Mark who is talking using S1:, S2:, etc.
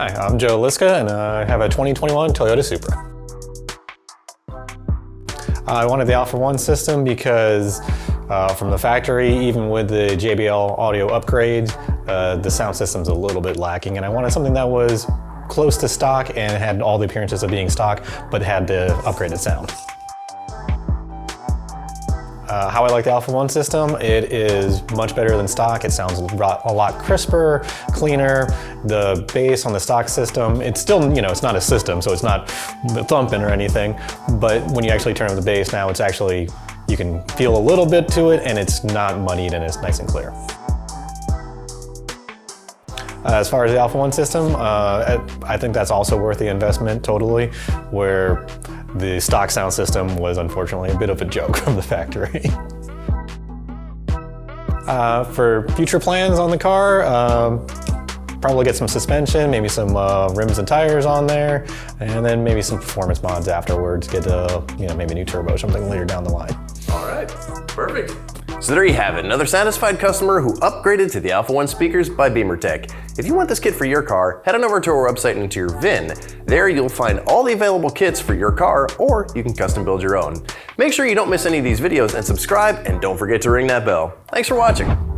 S1: Hi, I'm Joe Liska, and I have a 2021 Toyota Supra. I wanted the Alpha 1 system because from the factory, even with the JBL audio upgrade, the sound system's a little bit lacking, and I wanted something that was close to stock and had all the appearances of being stock, but had the upgraded sound. How I like the Alpha 1 system, it is much better than stock. It sounds a lot crisper, cleaner. The bass on the stock system, it's still, it's not a system, so it's not thumping or anything, but when you actually turn on the bass now, it's actually, you can feel a little bit to it, and it's not muddied and it's nice and clear. As far as the Alpha 1 system, I think that's also worth the investment totally, where the stock sound system was unfortunately a bit of a joke from the factory. For future plans on the car, probably get some suspension, maybe some rims and tires on there, and then maybe some performance mods afterwards. Get maybe a new turbo or something later down the line.
S2: All right, perfect. So there you have it, another satisfied customer who upgraded to the Alpha 1 speakers by BimmerTech. If you want this kit for your car, head on over to our website and into your VIN. There you'll find all the available kits for your car, or you can custom build your own. Make sure you don't miss any of these videos and subscribe, and don't forget to ring that bell. Thanks for watching.